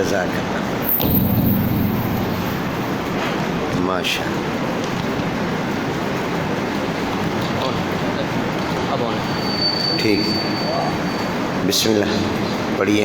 جزاک اللہ ماشاء اللہ. ٹھیک بسم اللہ پڑھیے.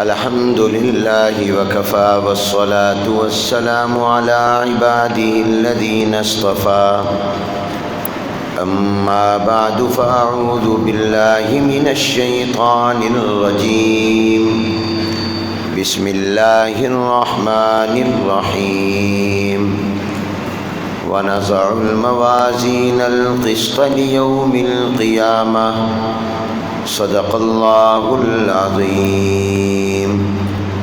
الحمد لله وكفى والصلاة والسلام على عباده الذين اصطفى. أما بعد فأعوذ بالله من الشيطان الرجيم. بسم الله الرحمن الرحيم. ونضع الموازين القسط ليوم القيامة. صدق الله العظيم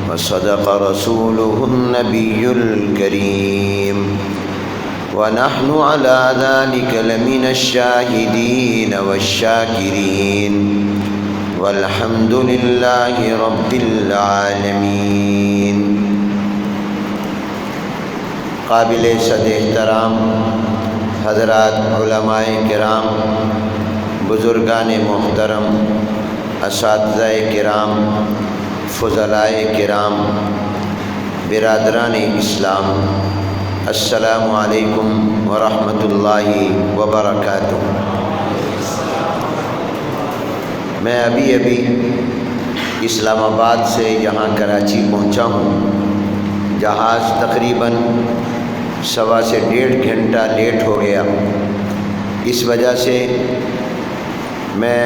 وصدق رسوله النبي الكريم ونحن على ذلك لمن الشاهدين والشاكرين والحمد لله رب العالمين. قابل صد احترام حضرات علماء کرام، بزرگان محترم، اساتذہ کرام، فضلائے کرام، برادران اسلام، السلام علیکم ورحمۃ اللہ وبرکاتہ. میں ابھی اسلام آباد سے یہاں کراچی پہنچا ہوں. جہاز تقریباً 1.25 سے 1.5 گھنٹہ لیٹ ہو گیا. اس وجہ سے میں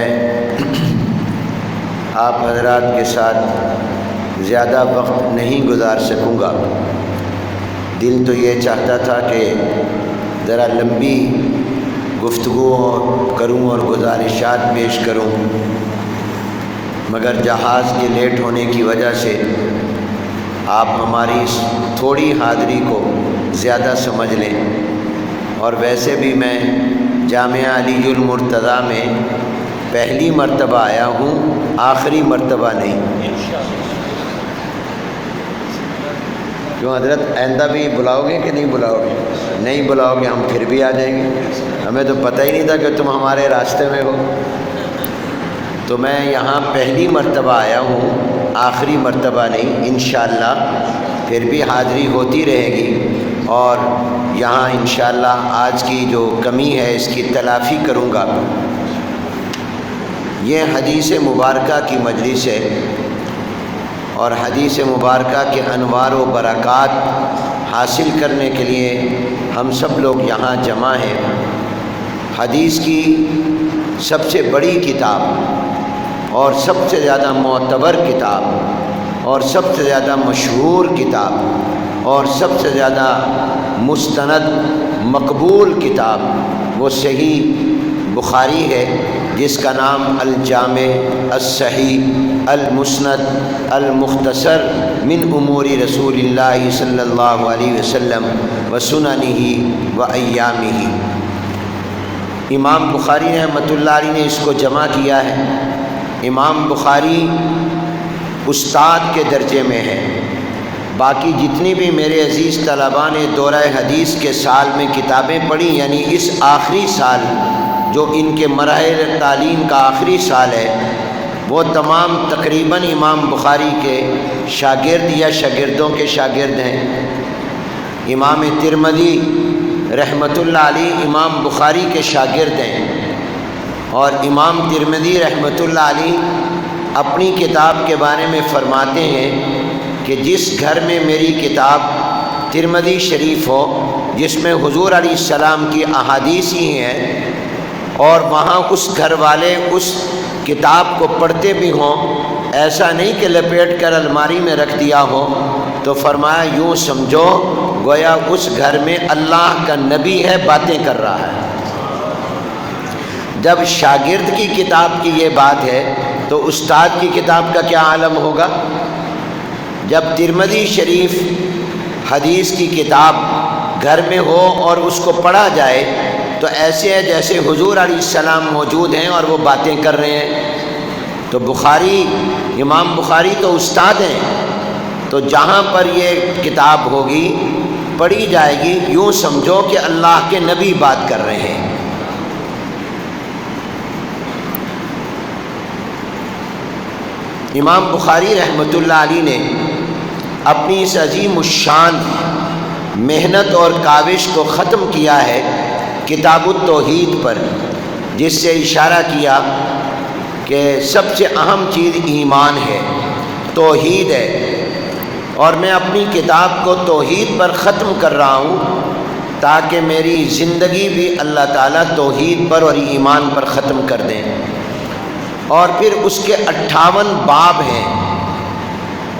آپ حضرات کے ساتھ زیادہ وقت نہیں گزار سکوں گا. دل تو یہ چاہتا تھا کہ ذرا لمبی گفتگو کروں اور گزارشات پیش کروں، مگر جہاز کے لیٹ ہونے کی وجہ سے آپ ہماری تھوڑی حاضری کو زیادہ سمجھ لیں. اور ویسے بھی میں جامعہ علی المرتضیٰ میں پہلی مرتبہ آیا ہوں، آخری مرتبہ نہیں. کیوں حضرت آئندہ بھی بلاؤ گے کہ نہیں بلاؤ گے؟ نہیں بلاؤ گے ہم پھر بھی آ جائیں گے. ہمیں تو پتہ ہی نہیں تھا کہ تم ہمارے راستے میں ہو. تو میں یہاں پہلی مرتبہ آیا ہوں، آخری مرتبہ نہیں. انشاءاللہ پھر بھی حاضری ہوتی رہے گی اور یہاں انشاءاللہ آج کی جو کمی ہے اس کی تلافی کروں گا. یہ حدیث مبارکہ کی مجلس ہے اور حدیث مبارکہ کے انوار و برکات حاصل کرنے کے لیے ہم سب لوگ یہاں جمع ہیں. حدیث کی سب سے بڑی کتاب اور سب سے زیادہ معتبر کتاب اور سب سے زیادہ مشہور کتاب اور سب سے زیادہ مستند مقبول کتاب وہ صحیح بخاری ہے، جس کا نام الجامع الصحیح المسند المختصر من امور رسول اللہ صلی اللہ علیہ وسلم و سننہ و ایامہ. امام بخاری رحمۃ اللہ علیہ نے اس کو جمع کیا ہے. امام بخاری استاد کے درجے میں ہے. باقی جتنی بھی میرے عزیز طلباء نے دورہ حدیث کے سال میں کتابیں پڑھی، یعنی اس آخری سال جو ان کے مراحل تعلیم کا آخری سال ہے، وہ تمام تقریباً امام بخاری کے شاگرد یا شاگردوں کے شاگرد ہیں۔ امام ترمذی رحمۃ اللہ علیہ امام بخاری کے شاگرد ہیں، اور امام ترمذی رحمۃ اللہ علیہ اپنی کتاب کے بارے میں فرماتے ہیں کہ جس گھر میں میری کتاب ترمذی شریف ہو، جس میں حضور علیہ السلام کی احادیث ہی ہیں، اور وہاں اس گھر والے اس کتاب کو پڑھتے بھی ہوں، ایسا نہیں کہ لپیٹ کر الماری میں رکھ دیا ہو، تو فرمایا یوں سمجھو گویا اس گھر میں اللہ کا نبی ہے، باتیں کر رہا ہے۔ جب شاگرد کی کتاب کی یہ بات ہے تو استاد کی کتاب کا کیا عالم ہوگا؟ جب ترمذی شریف حدیث کی کتاب گھر میں ہو اور اس کو پڑھا جائے تو ایسے ہے جیسے حضور علیہ السلام موجود ہیں اور وہ باتیں کر رہے ہیں۔ تو بخاری، امام بخاری تو استاد ہیں، تو جہاں پر یہ کتاب ہوگی پڑھی جائے گی، یوں سمجھو کہ اللہ کے نبی بات کر رہے ہیں۔ امام بخاری رحمۃ اللہ علیہ نے اپنی اس عظیم الشان محنت اور کاوش کو ختم کیا ہے کتاب التوحید پر، جس سے اشارہ کیا کہ سب سے اہم چیز ایمان ہے، توحید ہے، اور میں اپنی کتاب کو توحید پر ختم کر رہا ہوں تاکہ میری زندگی بھی اللہ تعالیٰ توحید پر اور ایمان پر ختم کر دیں۔ اور پھر اس کے 58 باب ہیں،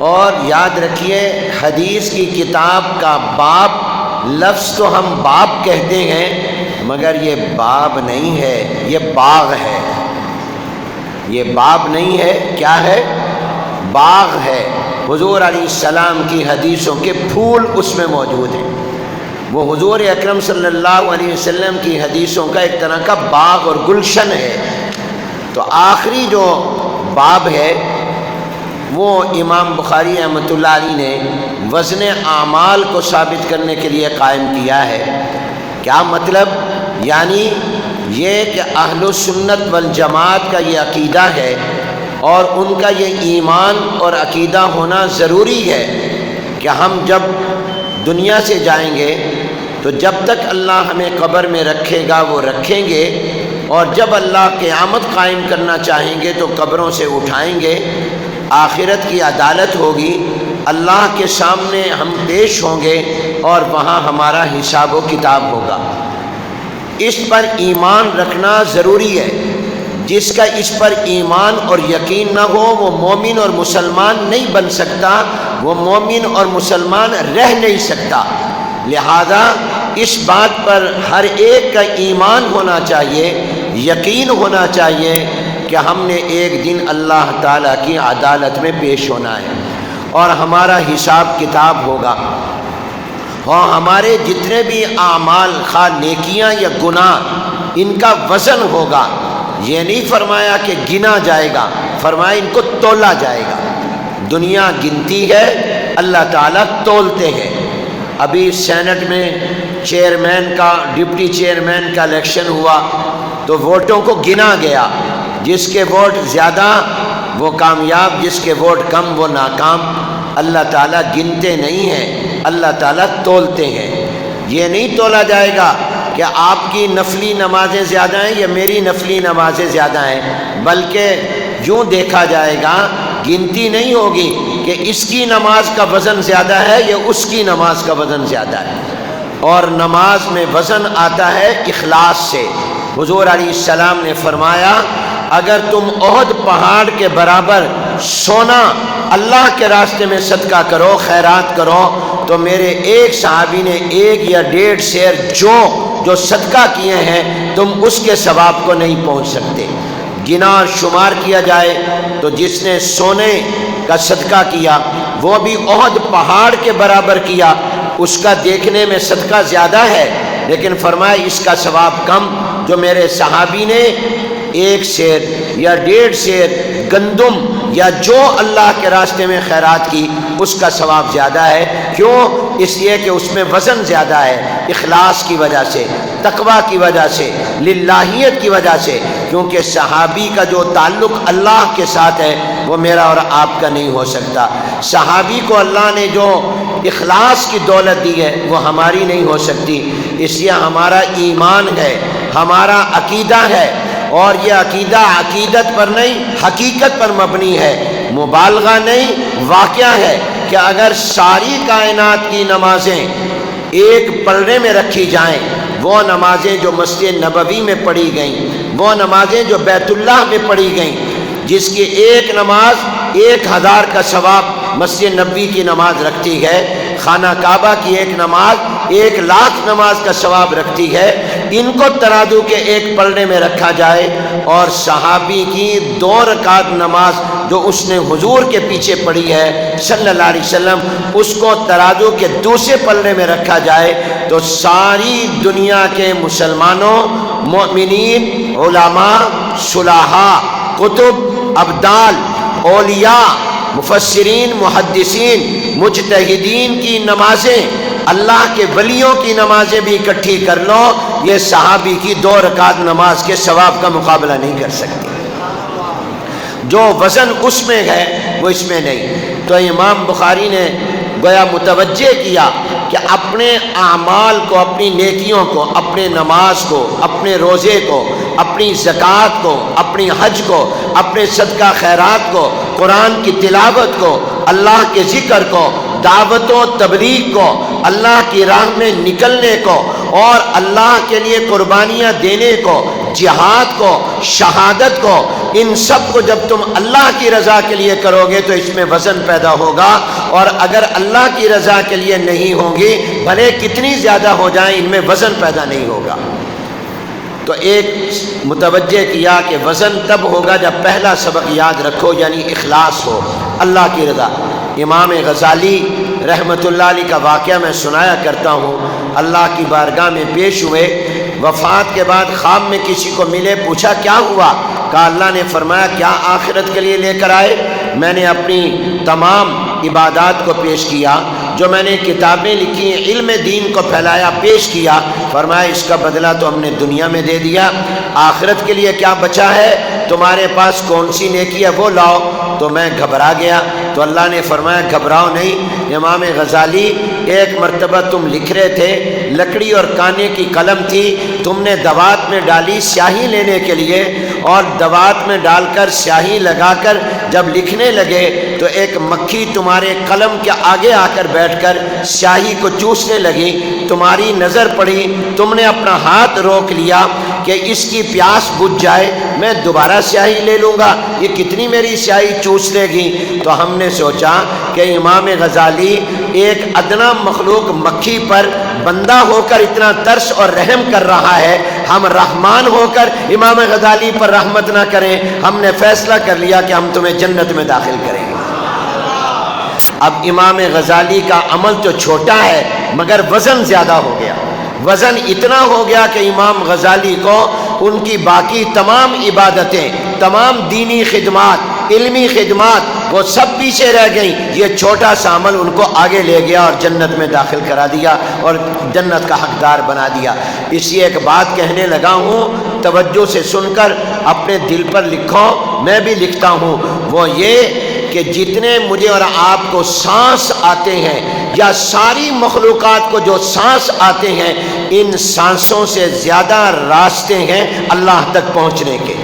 اور یاد رکھیے حدیث کی کتاب کا باب لفظ تو ہم باب کہتے ہیں، مگر یہ باب نہیں ہے، یہ باغ ہے۔ یہ باب نہیں ہے، کیا ہے؟ باغ ہے۔ حضور علیہ السلام کی حدیثوں کے پھول اس میں موجود ہیں۔ وہ حضور اکرم صلی اللہ علیہ وسلم کی حدیثوں کا ایک طرح کا باغ اور گلشن ہے۔ تو آخری جو باب ہے وہ امام بخاری رحمۃ اللہ علیہ نے وزن اعمال کو ثابت کرنے کے لیے قائم کیا ہے۔ کیا مطلب؟ یعنی یہ کہ اہل السنت والجماعت کا یہ عقیدہ ہے، اور ان کا یہ ایمان اور عقیدہ ہونا ضروری ہے کہ ہم جب دنیا سے جائیں گے تو جب تک اللہ ہمیں قبر میں رکھے گا وہ رکھیں گے، اور جب اللہ قیامت قائم کرنا چاہیں گے تو قبروں سے اٹھائیں گے، آخرت کی عدالت ہوگی، اللہ کے سامنے ہم پیش ہوں گے اور وہاں ہمارا حساب و کتاب ہوگا۔ اس پر ایمان رکھنا ضروری ہے۔ جس کا اس پر ایمان اور یقین نہ ہو وہ مومن اور مسلمان نہیں بن سکتا، وہ مومن اور مسلمان رہ نہیں سکتا۔ لہذا اس بات پر ہر ایک کا ایمان ہونا چاہیے، یقین ہونا چاہیے کہ ہم نے ایک دن اللہ تعالیٰ کی عدالت میں پیش ہونا ہے اور ہمارا حساب کتاب ہوگا، اور ہمارے جتنے بھی اعمال خواہ نیکیاں یا گناہ ان کا وزن ہوگا۔ یہ نہیں فرمایا کہ گنا جائے گا، فرمایا ان کو تولا جائے گا۔ دنیا گنتی ہے، اللہ تعالیٰ تولتے ہیں۔ ابھی سینٹ میں چیئرمین کا، ڈپٹی چیئرمین کا الیکشن ہوا تو ووٹوں کو گنا گیا، جس کے ووٹ زیادہ وہ کامیاب، جس کے ووٹ کم وہ ناکام۔ اللہ تعالیٰ گنتے نہیں ہیں، اللہ تعالیٰ تولتے ہیں۔ یہ نہیں تولا جائے گا کہ آپ کی نفلی نمازیں زیادہ ہیں یا میری نفلی نمازیں زیادہ ہیں، بلکہ یوں دیکھا جائے گا، گنتی نہیں ہوگی کہ اس کی نماز کا وزن زیادہ ہے یا اس کی نماز کا وزن زیادہ ہے۔ اور نماز میں وزن آتا ہے اخلاص سے۔ حضور علیہ السلام نے فرمایا اگر تم احد پہاڑ کے برابر سونا اللہ کے راستے میں صدقہ کرو، خیرات کرو، تو میرے ایک صحابی نے 1 یا 1.5 سیر جو صدقہ کیے ہیں تم اس کے ثواب کو نہیں پہنچ سکتے۔ گنا اور شمار کیا جائے تو جس نے سونے کا صدقہ کیا وہ بھی احد پہاڑ کے برابر کیا، اس کا دیکھنے میں صدقہ زیادہ ہے، لیکن فرمایا اس کا ثواب کم جو میرے صحابی نے 1 سیر یا 1.5 سیر گندم یا جو اللہ کے راستے میں خیرات کی اس کا ثواب زیادہ ہے۔ کیوں؟ اس لیے کہ اس میں وزن زیادہ ہے، اخلاص کی وجہ سے۔ تقوی کی وجہ سے، للہیت کی وجہ سے، کیونکہ صحابی کا جو تعلق اللہ کے ساتھ ہے وہ میرا اور آپ کا نہیں ہو سکتا۔ صحابی کو اللہ نے جو اخلاص کی دولت دی ہے وہ ہماری نہیں ہو سکتی، اس لیے ہمارا ایمان ہے، ہمارا عقیدہ ہے، اور یہ عقیدہ عقیدت پر نہیں حقیقت پر مبنی ہے، مبالغہ نہیں، واقعہ ہے کہ اگر ساری کائنات کی نمازیں ایک پلڑے میں رکھی جائیں، وہ نمازیں جو مسجد نبوی میں پڑھی گئیں، وہ نمازیں جو بیت اللہ میں پڑھی گئیں، جس کی ایک نماز 1000 کا ثواب مسجد نبوی کی نماز رکھتی ہے، خانہ کعبہ کی ایک نماز 1,00,000 نماز کا ثواب رکھتی ہے، ان کو ترازو کے ایک پلڑے میں رکھا جائے اور صحابی کی 2 رکعت نماز جو اس نے حضور کے پیچھے پڑھی ہے صلی اللہ علیہ وسلم، اس کو ترازو کے دوسرے پلڑے میں رکھا جائے تو ساری دنیا کے مسلمانوں، مومنین، علماء، صلحاء، کتب، ابدال، اولیاء، مفسرین، محدثین، مجتہدین کی نمازیں، اللہ کے ولیوں کی نمازیں بھی اکٹھی کر لو، یہ صحابی کی 2 رکعت نماز کے ثواب کا مقابلہ نہیں کر سکتی۔ جو وزن اس میں ہے وہ اس میں نہیں۔ تو امام بخاری نے گویا متوجہ کیا کہ اپنے اعمال کو، اپنی نیکیوں کو، اپنے نماز کو، اپنے روزے کو، اپنی زکوٰۃ کو، اپنی حج کو، اپنے صدقہ خیرات کو، قرآن کی تلاوت کو، اللہ کے ذکر کو، دعوت و تبلیغ کو، اللہ کی راہ میں نکلنے کو اور اللہ کے لیے قربانیاں دینے کو، جہاد کو، شہادت کو، ان سب کو جب تم اللہ کی رضا کے لیے کرو گے تو اس میں وزن پیدا ہوگا، اور اگر اللہ کی رضا کے لیے نہیں ہوں گی بھلے کتنی زیادہ ہو جائیں ان میں وزن پیدا نہیں ہوگا۔ تو ایک متوجہ کیا کہ وزن تب ہوگا جب پہلا سبق یاد رکھو، یعنی اخلاص ہو، اللہ کی رضا۔ امام غزالی رحمۃ اللہ علیہ کا واقعہ میں سنایا کرتا ہوں، اللہ کی بارگاہ میں پیش ہوئے، وفات کے بعد خواب میں کسی کو ملے، پوچھا کیا ہوا؟ کہا اللہ نے فرمایا کیا آخرت کے لیے لے کر آئے؟ میں نے اپنی تمام عبادات کو پیش کیا، جو میں نے کتابیں لکھی ہیں، علم دین کو پھیلایا، پیش کیا، فرمایا اس کا بدلہ تو ہم نے دنیا میں دے دیا، آخرت کے لیے کیا بچا ہے؟ تمہارے پاس کون سی نیکی ہے وہ لاؤ۔ تو میں گھبرا گیا، تو اللہ نے فرمایا گھبراؤ نہیں، امام غزالی ایک مرتبہ تم لکھ رہے تھے، لکڑی اور کانے کی قلم تھی، تم نے دوات میں ڈالی سیاہی لینے کے لیے، اور دوات میں ڈال کر سیاہی لگا کر جب لکھنے لگے تو ایک مکھی تمہارے قلم کے آگے آ کر بیٹھ کر سیاہی کو چوسنے لگی، تمہاری نظر پڑی، تم نے اپنا ہاتھ روک لیا کہ اس کی پیاس بجھ جائے، میں دوبارہ سیاہی لے لوں گا، یہ کتنی میری سیاہی چوس لے گی۔ تو ہم نے سوچا کہ امام غزالی ایک ادنا مخلوق مکھی پر بندہ ہو کر اتنا ترس اور رحم کر رہا ہے، ہم رحمان ہو کر امام غزالی پر رحمت نہ کریں، ہم نے فیصلہ کر لیا کہ ہم تمہیں جنت میں داخل کریں گے۔ اب امام غزالی کا عمل تو چھوٹا ہے مگر وزن زیادہ ہو گیا، وزن اتنا ہو گیا کہ امام غزالی کو ان کی باقی تمام عبادتیں، تمام دینی خدمات، علمی خدمات وہ سب پیچھے رہ گئیں، یہ چھوٹا سا عمل ان کو آگے لے گیا اور جنت میں داخل کرا دیا اور جنت کا حقدار بنا دیا۔ اس لیے ایک بات کہنے لگا ہوں، توجہ سے سن کر اپنے دل پر لکھو، میں بھی لکھتا ہوں، وہ یہ کہ جتنے مجھے اور آپ کو سانس آتے ہیں یا ساری مخلوقات کو جو سانس آتے ہیں، ان سانسوں سے زیادہ راستے ہیں اللہ تک پہنچنے کے۔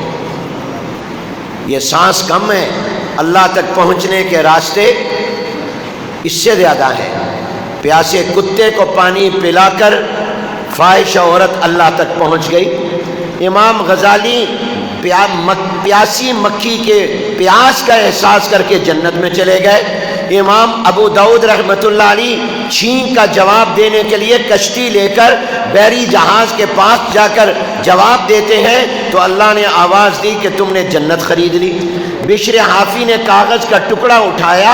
یہ سانس کم ہے، اللہ تک پہنچنے کے راستے اس سے زیادہ ہیں۔ پیاسے کتے کو پانی پلا کر فاحشہ عورت اللہ تک پہنچ گئی۔ امام غزالی پیاسی مکھی کے پیاس کا احساس کر کے جنت میں چلے گئے۔ امام ابو داؤد رحمۃ اللہ علیہ چھینک کا جواب دینے کے لیے کشتی لے کر بحری جہاز کے پاس جا کر جواب دیتے ہیں تو اللہ نے آواز دی کہ تم نے جنت خرید لی۔ بشر حافی نے کاغذ کا ٹکڑا اٹھایا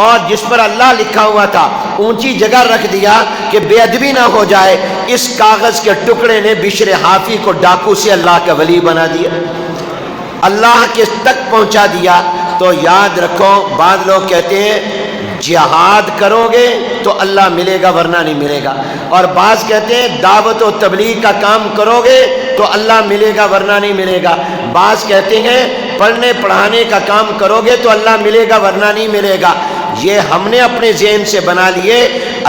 اور جس پر اللہ لکھا ہوا تھا اونچی جگہ رکھ دیا کہ بے ادبی نہ ہو جائے، اس کاغذ کے ٹکڑے نے بشر حافی کو ڈاکو سے اللہ کا ولی بنا دیا، اللہ کے تک پہنچا دیا۔ تو یاد رکھو، بعض لوگ کہتے ہیں جہاد کرو گے تو اللہ ملے گا ورنہ نہیں ملے گا، اور بعض کہتے ہیں دعوت و تبلیغ کا کام کرو گے تو اللہ ملے گا ورنہ نہیں ملے گا، بعض کہتے ہیں پڑھنے پڑھانے کا کام کرو گے تو اللہ ملے گا ورنہ نہیں ملے گا۔ یہ ہم نے اپنے ذہن سے بنا لیے،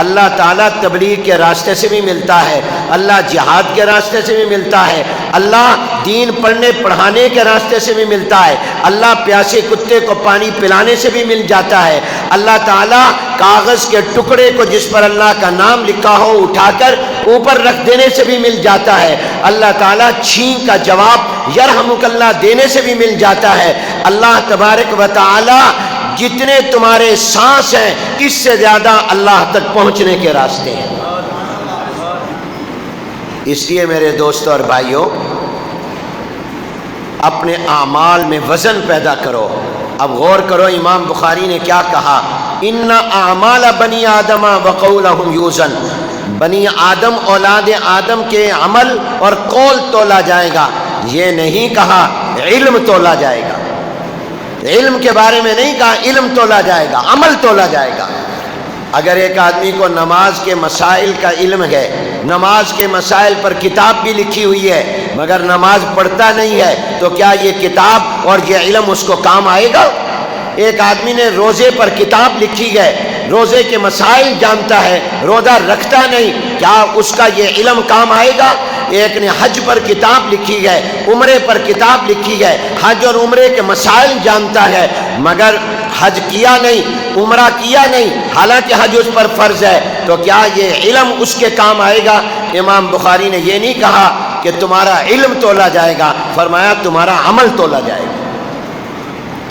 اللہ تعالیٰ تبلیغ کے راستے سے بھی ملتا ہے، اللہ جہاد کے راستے سے بھی ملتا ہے، اللہ دین پڑھنے پڑھانے کے راستے سے بھی ملتا ہے، اللہ پیاسے کتے کو پانی پلانے سے بھی مل جاتا ہے، اللہ تعالیٰ کاغذ کے ٹکڑے کو جس پر اللہ کا نام لکھا ہو اٹھا کر اوپر رکھ دینے سے بھی مل جاتا ہے، اللہ تعالیٰ چھین کا جواب یرحمک اللہ دینے سے بھی مل جاتا ہے، اللہ تبارک و تعالی جتنے تمہارے سانس ہیں اس سے زیادہ اللہ تک پہنچنے کے راستے ہیں۔ اس لیے میرے دوستوں اور بھائیوں، اپنے اعمال میں وزن پیدا کرو۔ اب غور کرو امام بخاری نے کیا کہا، ان اعمال بنی آدم وقولہم یوزن، بنی آدم اولاد آدم کے عمل اور قول تولا جائے گا، یہ نہیں کہا علم تولا جائے گا، علم کے بارے میں نہیں کہا علم تولا جائے گا، عمل تولا جائے گا۔ اگر ایک آدمی کو نماز کے مسائل کا علم ہے، نماز کے مسائل پر کتاب بھی لکھی ہوئی ہے مگر نماز پڑھتا نہیں ہے، تو کیا یہ کتاب اور یہ علم اس کو کام آئے گا؟ ایک آدمی نے روزے پر کتاب لکھی ہے، روزے کے مسائل جانتا ہے، روزہ رکھتا نہیں، کیا اس کا یہ علم کام آئے گا؟ ایک نے حج پر کتاب لکھی ہے، عمرے پر کتاب لکھی ہے، حج اور عمرے کے مسائل جانتا ہے مگر حج کیا نہیں، عمرہ کیا نہیں، حالانکہ حج اس پر فرض ہے، تو کیا یہ علم اس کے کام آئے گا؟ امام بخاری نے یہ نہیں کہا کہ تمہارا علم تولا جائے گا، فرمایا تمہارا عمل تولا جائے گا،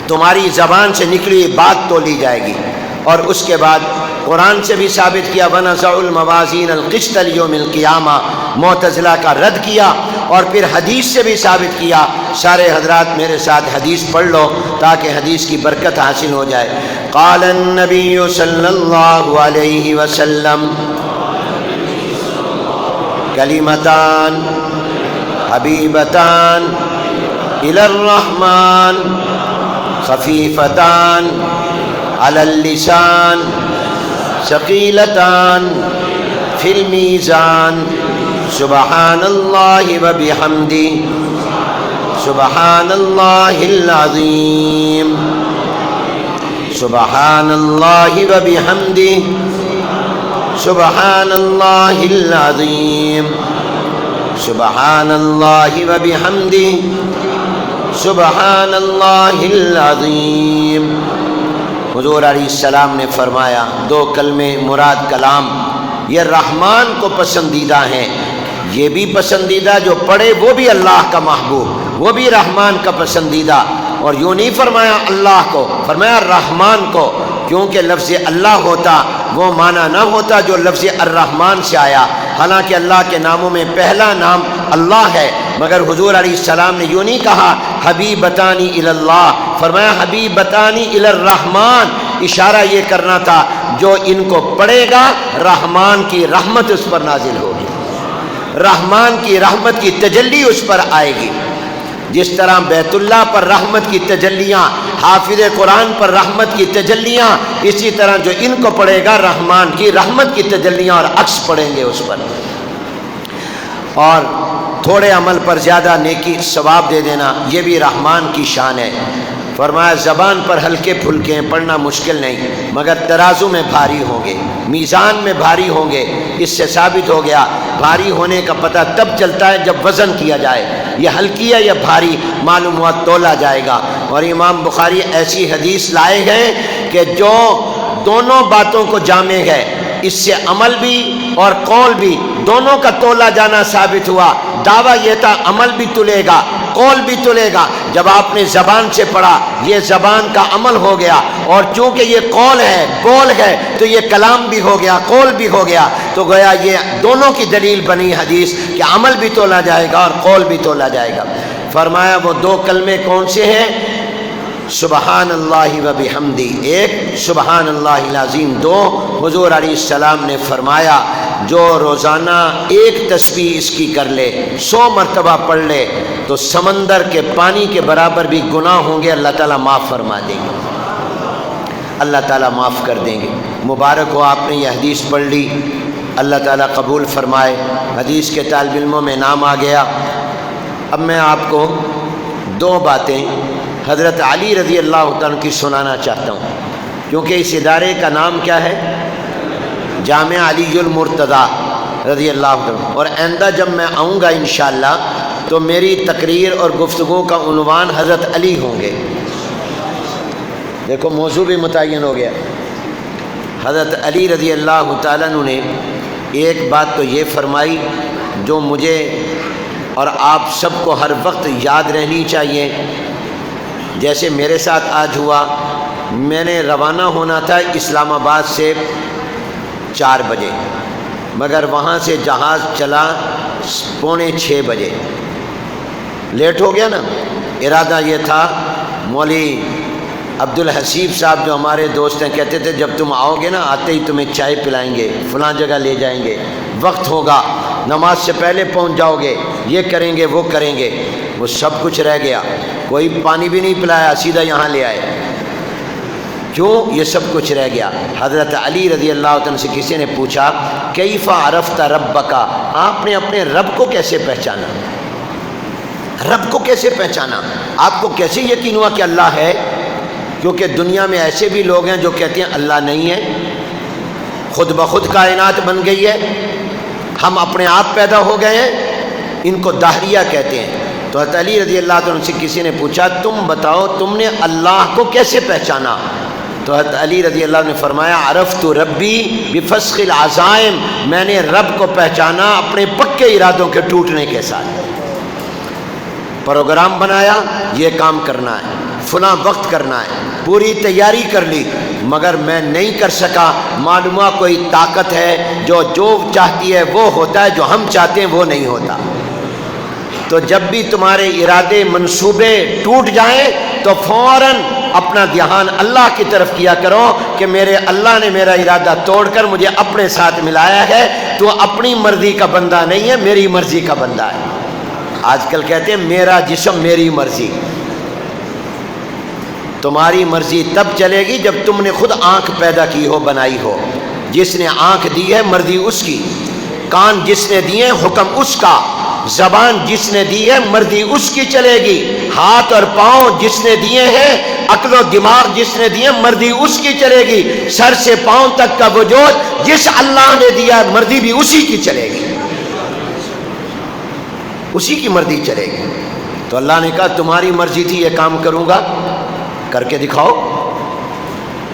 تمہاری زبان سے نکلی بات تولی جائے گی۔ اور اس کے بعد قرآن سے بھی ثابت کیا وَنَزَعُ الْمَوَازِينَ الْقِسْطَ لِيَوْمِ الْقِيَامَةِ، معتزلہ کا رد کیا، اور پھر حدیث سے بھی ثابت کیا۔ سارے حضرات میرے ساتھ حدیث پڑھ لو تاکہ حدیث کی برکت حاصل ہو جائے۔ قال النبی صلی اللہ علیہ وسلم کلمتان حبیبتان الی الرحمن خفیفتان علی اللسان ثقیلتان فی المیزان سبحان اللہ وبحمدہ سبحان اللہ العظیم سبحان اللہ وبحمدہ سبحان اللہ العظیم سبحان اللہ وبحمدہ سبحان اللہ العظیم۔ حضور علیہ السلام نے فرمایا دو کلمے مراد کلام یہ رحمان کو پسندیدہ ہیں، یہ بھی پسندیدہ جو پڑھے وہ بھی اللہ کا محبوب، وہ بھی رحمان کا پسندیدہ، اور یوں نہیں فرمایا اللہ کو، فرمایا رحمان کو، کیونکہ لفظ اللہ ہوتا وہ معنی نہ ہوتا جو لفظ الرحمن سے آیا، حالانکہ اللہ کے ناموں میں پہلا نام اللہ ہے، مگر حضور علیہ السلام نے یوں نہیں کہا حبیبتانی الی اللہ، فرمایا حبیبتانی الی الرحمن، اشارہ یہ کرنا تھا جو ان کو پڑھے گا رحمان کی رحمت اس پر نازل ہوگی، رحمان کی رحمت کی تجلی اس پر آئے گی، جس طرح بیت اللہ پر رحمت کی تجلیاں، حافظ قرآن پر رحمت کی تجلیاں، اسی طرح جو ان کو پڑھے گا رحمان کی رحمت کی تجلیاں اور عکس پڑھیں گے اس پر۔ اور تھوڑے عمل پر زیادہ نیکی ثواب دے دینا یہ بھی رحمان کی شان ہے۔ فرمایا زبان پر ہلکے پھلکے ہیں، پڑھنا مشکل نہیں، مگر ترازو میں بھاری ہوں گے، میزان میں بھاری ہوں گے۔ اس سے ثابت ہو گیا بھاری ہونے کا پتہ تب چلتا ہے جب وزن کیا جائے، یہ ہلکی ہے یا بھاری معلوم ہوا تولا جائے گا۔ اور امام بخاری ایسی حدیث لائے گئے کہ جو دونوں باتوں کو جامع ہے، اس سے عمل بھی اور قول بھی دونوں کا تولا جانا ثابت ہوا۔ دعویٰ یہ تھا عمل بھی تلے گا، قول بھی تلے گا۔ جب آپ نے زبان سے پڑھا یہ زبان کا عمل ہو گیا، اور چونکہ یہ قول ہے قول ہے تو یہ کلام بھی ہو گیا، قول بھی ہو گیا، تو گویا یہ دونوں کی دلیل بنی حدیث کہ عمل بھی تولا جائے گا اور قول بھی تولا جائے گا۔ فرمایا وہ دو کلمے کون سے ہیں؟ سبحان اللہ و بحمدی ایک، سبحان اللہ العظیم دو۔ حضور علیہ السلام نے فرمایا جو روزانہ ایک تسبیح اس کی کر لے، 100 مرتبہ پڑھ لے، تو سمندر کے پانی کے برابر بھی گناہ ہوں گے، اللہ تعالیٰ معاف فرما دیں گے۔ اللہ تعالیٰ معاف کر دیں گے۔ مبارک ہو، آپ نے یہ حدیث پڑھ لی، اللہ تعالیٰ قبول فرمائے، حدیث کے طالب علموں میں نام آ گیا۔ اب میں آپ کو دو باتیں حضرت علی رضی اللہ عنہ کی سنانا چاہتا ہوں، کیونکہ اس ادارے کا نام کیا ہے؟ جامع علی المرتضیٰ رضی اللہ عنہ، اور آئندہ جب میں آؤں گا انشاءاللہ تو میری تقریر اور گفتگو کا عنوان حضرت علی ہوں گے۔ دیکھو موضوع بھی متعین ہو گیا۔ حضرت علی رضی اللہ تعالیٰ عنہ نے ایک بات تو یہ فرمائی جو مجھے اور آپ سب کو ہر وقت یاد رہنی چاہیے۔ جیسے میرے ساتھ آج ہوا، میں نے روانہ ہونا تھا اسلام آباد سے 4 بجے، مگر وہاں سے جہاز چلا 5:45 بجے، لیٹ ہو گیا نا۔ ارادہ یہ تھا، مولوی عبدالحسیب صاحب جو ہمارے دوست ہیں کہتے تھے جب تم آؤ گے نا آتے ہی تمہیں چائے پلائیں گے، فلاں جگہ لے جائیں گے، وقت ہوگا، نماز سے پہلے پہنچ جاؤ گے، یہ کریں گے وہ کریں گے۔ وہ سب کچھ رہ گیا، کوئی پانی بھی نہیں پلایا، سیدھا یہاں لے آئے۔ کیوں؟ یہ سب کچھ رہ گیا۔ حضرت علی رضی اللہ عنہ سے کسی نے پوچھا کیف عرفت ربک، آپ نے اپنے رب کو کیسے پہچانا؟ رب کو کیسے پہچانا؟ آپ کو کیسے یقین ہوا کہ اللہ ہے؟ کیونکہ دنیا میں ایسے بھی لوگ ہیں جو کہتے ہیں اللہ نہیں ہے، خود بخود کائنات بن گئی ہے، ہم اپنے آپ پیدا ہو گئے ہیں، ان کو دہریہ کہتے ہیں۔ تو حضرت علی رضی اللہ عنہ سے کسی نے پوچھا تم بتاؤ تم نے اللہ کو کیسے پہچانا؟ تو حضرت علی رضی اللہ عنہ نے فرمایا عرفت ربی بفسخ العزائم، میں نے رب کو پہچانا اپنے پکے ارادوں کے ٹوٹنے کے ساتھ۔ پروگرام بنایا، یہ کام کرنا ہے، فلاں وقت کرنا ہے، پوری تیاری کر لی، مگر میں نہیں کر سکا۔ معلومہ کوئی طاقت ہے جو چاہتی ہے وہ ہوتا ہے، جو ہم چاہتے ہیں وہ نہیں ہوتا۔ تو جب بھی تمہارے ارادے منصوبے ٹوٹ جائیں تو فوراً اپنا دھیان اللہ کی طرف کیا کرو کہ میرے اللہ نے میرا ارادہ توڑ کر مجھے اپنے ساتھ ملایا ہے، تو اپنی مرضی کا بندہ نہیں ہے، میری مرضی کا بندہ ہے۔ آج کل کہتے ہیں میرا جسم میری مرضی۔ تمہاری مرضی تب چلے گی جب تم نے خود آنکھ پیدا کی ہو، بنائی ہو۔ جس نے آنکھ دی ہے مرضی اس کی، کان جس نے دیے حکم اس کا، زبان جس نے دی ہے مرضی اس کی چلے گی، ہاتھ اور پاؤں جس نے دیے ہیں، عقل و دماغ جس نے دیے مرضی اس کی چلے گی، سر سے پاؤں تک کا وجود جس اللہ نے دیا مرضی بھی اسی کی چلے گی، اسی کی مرضی چلے گی۔ تو اللہ نے کہا تمہاری مرضی تھی یہ کام کروں گا، کر کے دکھاؤ،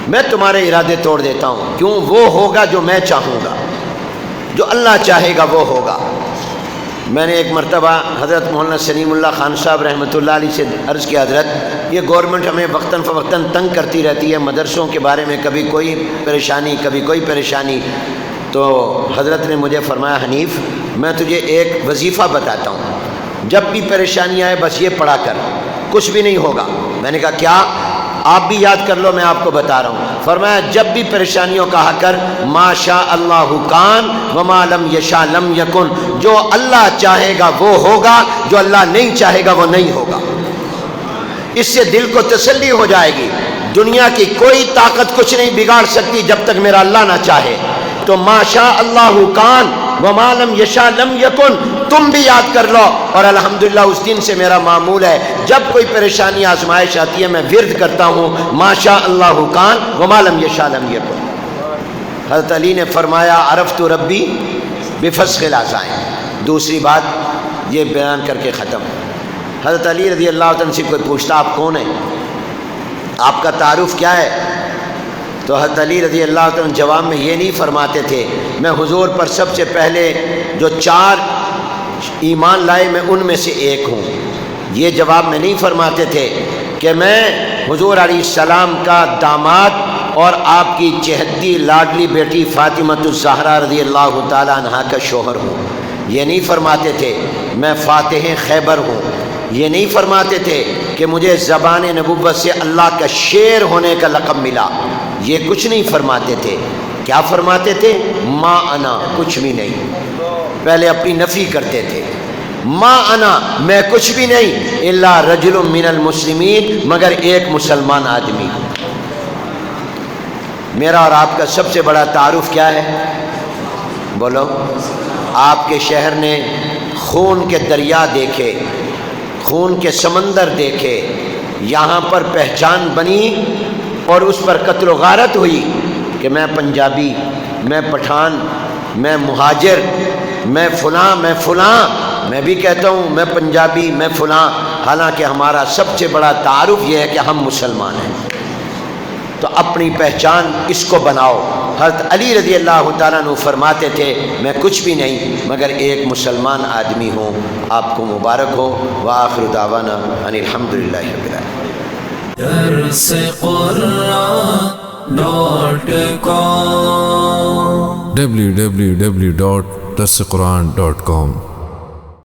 میں تمہارے ارادے توڑ دیتا ہوں۔ کیوں؟ وہ ہوگا جو میں چاہوں گا، جو اللہ چاہے گا وہ ہوگا۔ میں نے ایک مرتبہ حضرت مولانا سلیم اللہ خان صاحب رحمۃ اللہ علیہ سے عرض کیا حضرت یہ گورنمنٹ ہمیں وقتاً فوقتاً تنگ کرتی رہتی ہے مدرسوں کے بارے میں، کبھی کوئی پریشانی کبھی کوئی پریشانی۔ تو حضرت نے مجھے فرمایا حنیف میں تجھے ایک وظیفہ بتاتا ہوں، جب بھی پریشانی آئے بس یہ پڑھا کر، کچھ بھی نہیں ہوگا۔ میں نے کہا کیا؟ آپ بھی یاد کر لو، میں آپ کو بتا رہا ہوں۔ فرمایا جب بھی پریشانیوں کہا کر ما شاء اللہ کان وما لم یشاء لم یکن، جو اللہ چاہے گا وہ ہوگا، جو اللہ نہیں چاہے گا وہ نہیں ہوگا۔ اس سے دل کو تسلی ہو جائے گی، دنیا کی کوئی طاقت کچھ نہیں بگاڑ سکتی جب تک میرا اللہ نہ چاہے۔ تو ما شاء اللہ کان وما لم یشاء لم یکن تم بھی یاد کر لو، اور الحمدللہ اس دن سے میرا معمول ہے جب کوئی پریشانی آزمائش آتی ہے میں ورد کرتا ہوں ما شاء اللہ کان وما لم یشاء لم یکن۔ حضرت علی نے فرمایا عرفت ربی بفسخ العزائم۔ دوسری بات یہ بیان کر کے ختم۔ حضرت علی رضی اللہ عنہ سے کوئی پوچھتا آپ کون ہیں، آپ کا تعارف کیا ہے؟ تو حضرت علی رضی اللہ عنہ جواب میں یہ نہیں فرماتے تھے میں حضور پر سب سے پہلے جو 4 ایمان لائے میں ان میں سے ایک ہوں، یہ جواب میں نہیں فرماتے تھے کہ میں حضور علیہ السلام کا داماد اور آپ کی چہتی لاڈلی بیٹی فاطمہ الزہرا رضی اللہ تعالی عنہا کا شوہر ہوں، یہ نہیں فرماتے تھے میں فاتح خیبر ہوں، یہ نہیں فرماتے تھے کہ مجھے زبان نبوت سے اللہ کا شیر ہونے کا لقب ملا، یہ کچھ نہیں فرماتے تھے۔ کیا فرماتے تھے؟ ما انا، کچھ بھی نہیں۔ پہلے اپنی نفی کرتے تھے، ما انا، میں کچھ بھی نہیں، الا رجل من المسلمین، مگر ایک مسلمان آدمی۔ میرا اور آپ کا سب سے بڑا تعارف کیا ہے؟ بولو۔ آپ کے شہر نے خون کے دریا دیکھے، خون کے سمندر دیکھے، یہاں پر پہچان بنی اور اس پر قتل و غارت ہوئی کہ میں پنجابی، میں پٹھان، میں مہاجر، میں فلاں، میں فلاں، میں بھی کہتا ہوں میں پنجابی، میں فلاں، حالانکہ ہمارا سب سے بڑا تعارف یہ ہے کہ ہم مسلمان ہیں۔ تو اپنی پہچان اس کو بناؤ۔ حضرت علی رضی اللہ تعالیٰ عنہ فرماتے تھے میں کچھ بھی نہیں مگر ایک مسلمان آدمی ہوں۔ آپ کو مبارک ہو۔ وآخر دعوانا ان الحمدللہ رب العالمین۔ درس قرآن.com www.darsequran.com